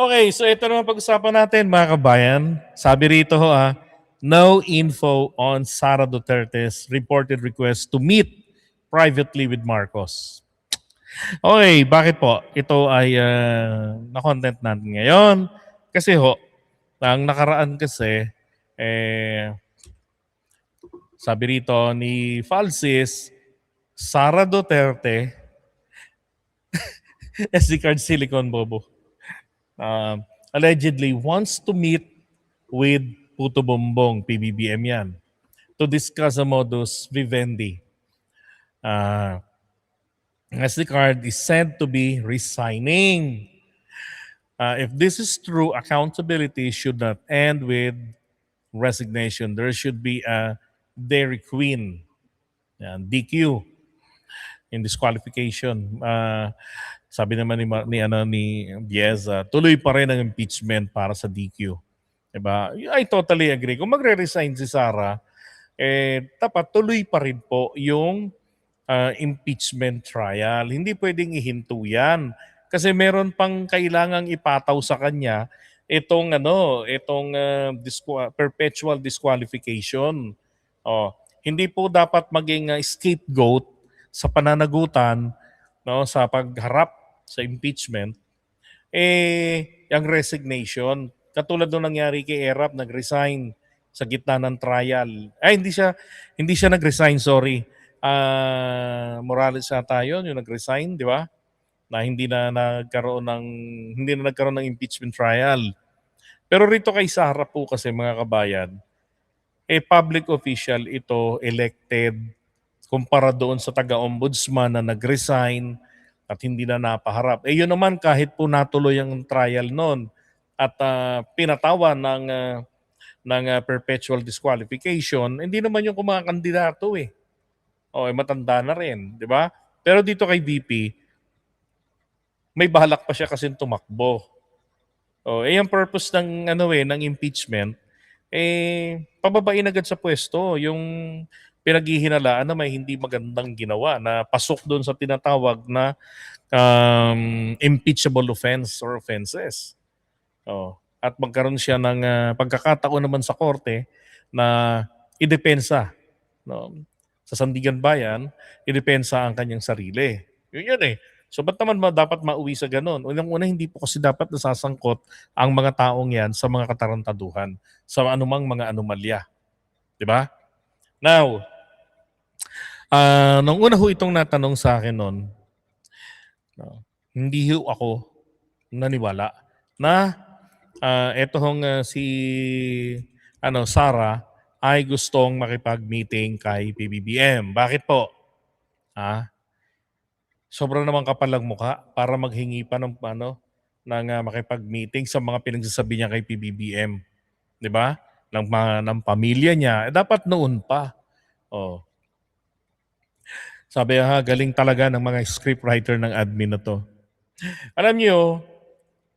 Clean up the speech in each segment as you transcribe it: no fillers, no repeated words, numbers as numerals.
Okay, so ito naman pag-usapan natin mga kabayan. Sabi rito no info on Sara Duterte's reported request to meet privately with Marcos. Okay, bakit po? Ito ay na-content natin ngayon. Kasi ang nakaraan kasi, eh, sabi rito ni Falsis, Sara Duterte, SD card Silicon Bobo, allegedly wants to meet with Puto Bombong, PBBM yan, to discuss a modus vivendi. SD card is said to be resigning. If this is true, accountability should not end with resignation. There should be a Dairy Queen, yan, DQ, in disqualification. Sabi naman ni Diaz, tuloy pa rin ang impeachment para sa DQ. Diba? I totally agree. Kung magre-resign si Sara, dapat tuloy pa rin po yung impeachment trial. Hindi pwedeng ihinto yan. Kasi meron pang kailangang ipataw sa kanya itong perpetual disqualification. Oh, hindi po dapat maging scapegoat sa pananagutan, no, sa pagharap sa impeachment yung resignation. Katulad nung nangyari kay Erap, nag-resign sa gitna ng trial. Ay, hindi siya nag-resign, sorry. Morales ata yun, yung nag-resign, di ba? Na hindi na nagkaroon ng impeachment trial. Pero rito kay Sara po kasi mga kabayan, public official ito, elected, kumpara doon sa taga-ombudsman na nag-resign at hindi na napaharap. Yun naman kahit po natuloy ang trial noon at pinatawan ng perpetual disqualification, hindi naman yung mga kandidato matanda na rin, di ba? Pero dito kay VP, may balak pa siya kasi tumakbo. Yung purpose ng impeachment, pababain agad sa pwesto yung pinaghihinalaan na may hindi magandang ginawa na pasok doon sa tinatawag na impeachable offense or offenses. At magkaroon siya ng pagkakataon naman sa korte na idepensa. No? Sa Sandigan Bayan, idepensa ang kanyang sarili. Yun So ba't naman dapat mauwi sa ganun? Unang-una, hindi po kasi dapat nasasangkot ang mga taong yan sa mga katarantaduhan, sa anumang mga anomalya. Di ba? Now, nung una itong natanong sa akin noon, hindi ako naniwala na si Sara ay gustong makipag-meeting kay PBBM. Bakit po? Sobrang naman kapal ang mukha para maghingi pa ng makipag-meeting sa mga pinagsasabi niya kay PBBM. 'Di ba? Ng pamilya niya. Dapat noon pa. Sabi galing talaga ng mga scriptwriter ng admin na to. Alam niyo,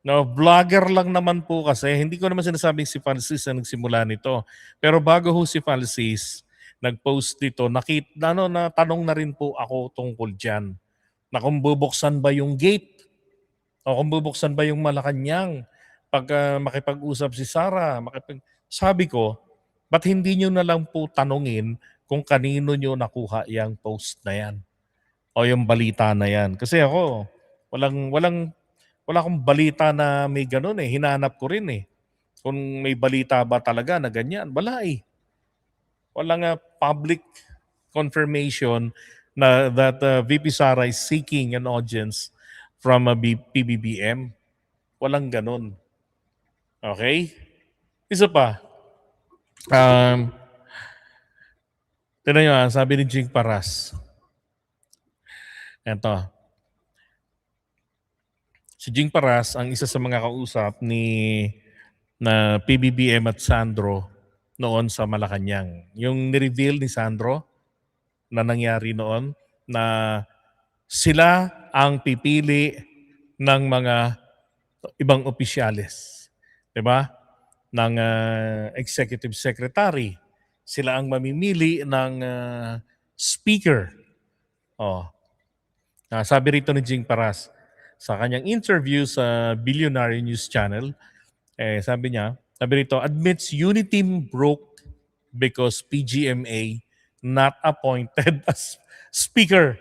vlogger lang naman po kasi. Hindi ko naman sinasabing si Francis na nagsimula nito. Pero bago si Francis nag-post dito, natanong na rin po ako tungkol dyan. Na kung bubuksan ba yung gate o kung bubuksan ba yung Malacanang pag makipag-usap si Sara. Sabi ko, ba't hindi nyo na lang po tanungin kung kanino nyo nakuha yung post na yan o yung balita na yan. Kasi ako, wala akong balita na may ganun Hinanap ko rin Kung may balita ba talaga na ganyan. Wala Walang public confirmation that VP Sara is seeking an audience from a PBBM. Walang ganun. Okay? Isa pa. Tignan nyo sabi ni Jing Paras. Ito. Si Jing Paras, ang isa sa mga kausap na PBBM at Sandro noon sa Malacanang. Yung ni-reveal ni Sandro na nangyari noon na sila ang pipili ng mga ibang opisyales. Diba? Ng executive secretary. Sila ang mamimili ng speaker. Sabi rito ni Jing Paras, sa kanyang interview sa Billionaire News Channel, sabi rito, admits Uniteam broke because PGMA not appointed as speaker.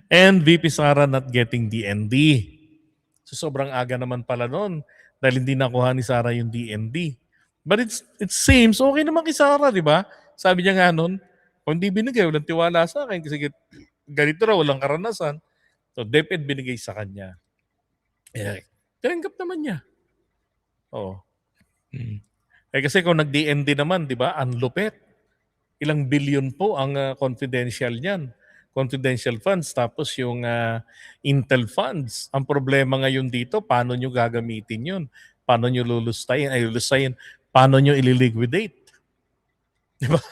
And VP Sara not getting DND. So sobrang aga naman pala noon dahil hindi nakuha ni Sara yung DND. But it seems okay naman kay Sara, di ba? Sabi niya nga noon, kung hindi binigay, walang tiwala sa akin kasi ganito raw, walang karanasan. So DepEd binigay sa kanya. Eh, tinanggap naman niya. Oh. Kasi kung nag-DND naman, di ba, ang lupit. Ilang billion po ang confidential niyan. Confidential funds, tapos yung Intel funds. Ang problema ngayon dito, paano nyo gagamitin yun? Paano nyo lulustayin? Paano nyo ililiquidate? Di ba?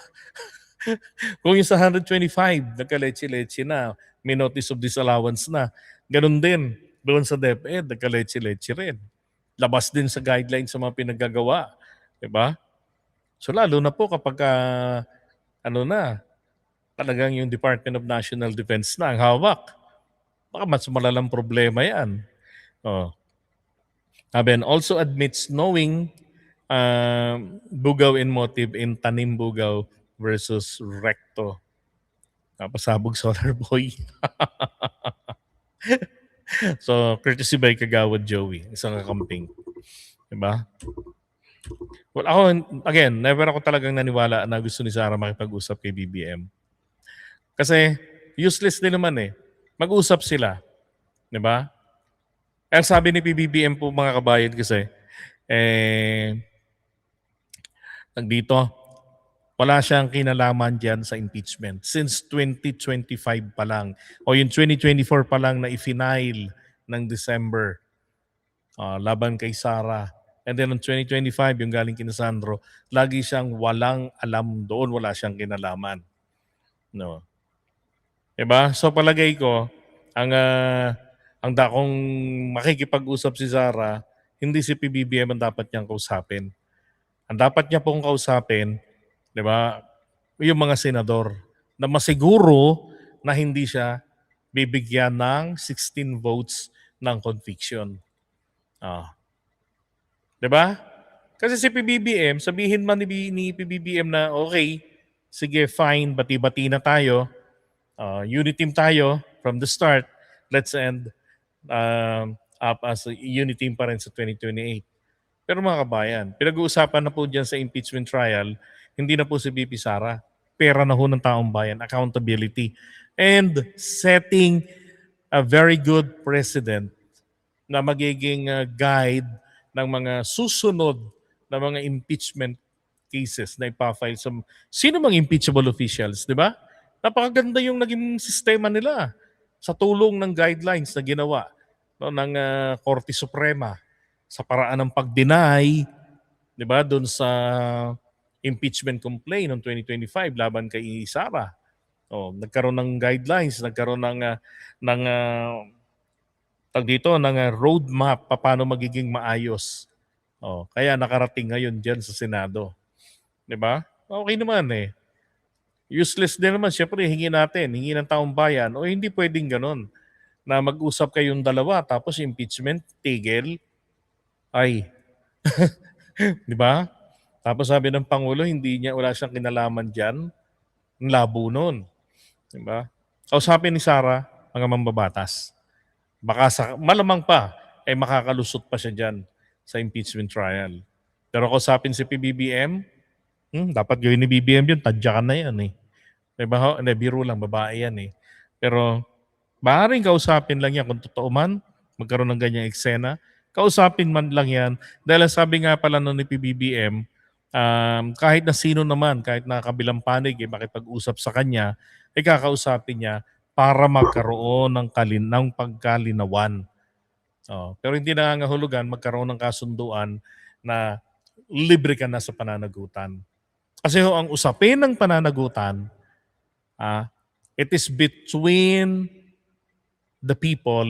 Kung yung sa 125, nagka-leche-leche na, may notice of disallowance na, ganun din. Doon sa DepEd, nagka-leche-leche rin. Labas din sa guidelines sa mga pinagagawa. Di ba? So lalo na po kapag talagang yung Department of National Defense na ang hawak. Baka mas malalang problema yan. Oh. Aben also admits knowing bugaw in motive in Tanim Bugaw versus Recto. Napasabog Solar Boy. So, courtesy by Kagawad Joey, isang kakamping. Diba? Well, ako, again, never ako talagang naniwala na gusto ni Sara makipag-usap kay BBM. Kasi useless din naman eh. Mag-usap sila. Diba? Ang sabi ni PBBM po mga kabayan kasi, dito, wala siyang kinalaman dyan sa impeachment. Since 2025 pa lang, o yung 2024 pa lang na i-final ng December laban kay Sara. And then on 2025, yung galing kina Sandro, lagi siyang walang alam doon, wala siyang kinalaman. No. Diba? So palagay ko, ang dakong makikipag-usap si Sara, hindi si PBBM ang dapat niyang kausapin. Ang dapat niya pong kausapin, di ba, yung mga senador na masiguro na hindi siya bibigyan ng 16 votes ng conviction. Di ba? Kasi si PBBM, sabihin man ni PBBM na okay, sige fine, bati-bati na tayo, unity team tayo from the start, let's end up as a unity team pa rin sa 2028. Pero mga kabayan, pinag-uusapan na po dyan sa impeachment trial, hindi na po si VP Sara. Pera na ho ng taong bayan, accountability, and setting a very good precedent na magiging guide ng mga susunod na mga impeachment cases na ipafile sa sino mang impeachable officials, di ba? Napakaganda yung naging sistema nila sa tulong ng guidelines na ginawa ng Korte Suprema sa paraan ng pag-deny, di ba, doon sa impeachment complaint noong 2025 laban kay Sara. Nagkaroon ng guidelines, nagkaroon ng roadmap paano magiging maayos. Kaya nakarating ngayon diyan sa Senado. Di ba? Okay naman eh. Useless din naman, syempre hingi ng taong bayan, o hindi pwedeng ganun na mag-usap kayong dalawa tapos impeachment, tigil, ay. Di ba? Tapos sabi ng Pangulo, wala siyang kinalaman dyan, ang labo nun. Di ba? Kausapin ni Sara ang mambabatas. Baka malamang pa, makakalusot pa siya dyan sa impeachment trial. Pero kausapin si PBBM, dapat gawin ni BBM yun, tadyakan na yan eh. Diba? Biro lang, babae yan eh. Pero maaaring kausapin lang yan kung totoo man, magkaroon ng ganyang eksena. Kausapin man lang yan. Dahil sabi nga pala nun ni PBBM, kahit na sino naman, kahit na kabilang panig, makipag-usap sa kanya, kakausapin niya para magkaroon ng pagkalinawan. Pero hindi nangangahulugan magkaroon ng kasunduan na libre ka na sa pananagutan. Kasi ang usapin ng pananagutan, it is between the people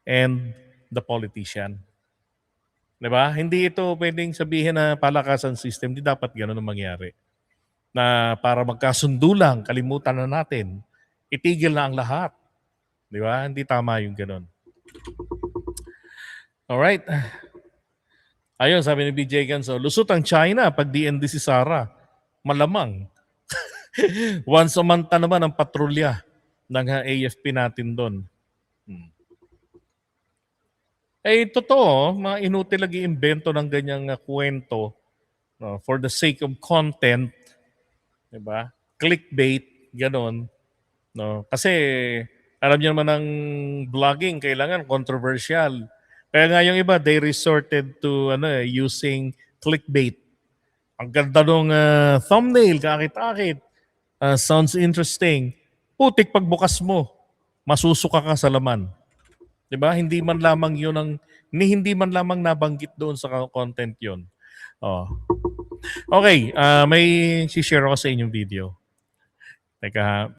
and the politician. Diba? Hindi ito pwedeng sabihin na palakasan system. Hindi dapat gano'n ang mangyari. Na para magkasundo lang, kalimutan na natin. Itigil na ang lahat. Di ba? Hindi tama yung ganun. Alright. Ayun, sabi ni BJ Ganso, lusot ang China pag DND si Sara. Malamang. Once a month na naman ang patrolya ng AFP natin doon. Eh, totoo, mga inutil lagi imbento ng ganyang kwento, no, for the sake of content, di ba? Clickbait, ganon. No? Kasi alam niyo naman ng vlogging, kailangan controversial. Kaya nga yung iba, they resorted to using clickbait. Ang ganda nung thumbnail, kakit-akit. Sounds interesting. Putik pagbukas mo, masusuka ka sa laman. 'Di ba? Hindi man lamang nabanggit doon sa content 'yon. Oh. Okay, may si-share ako sa inyong video. Teka ha.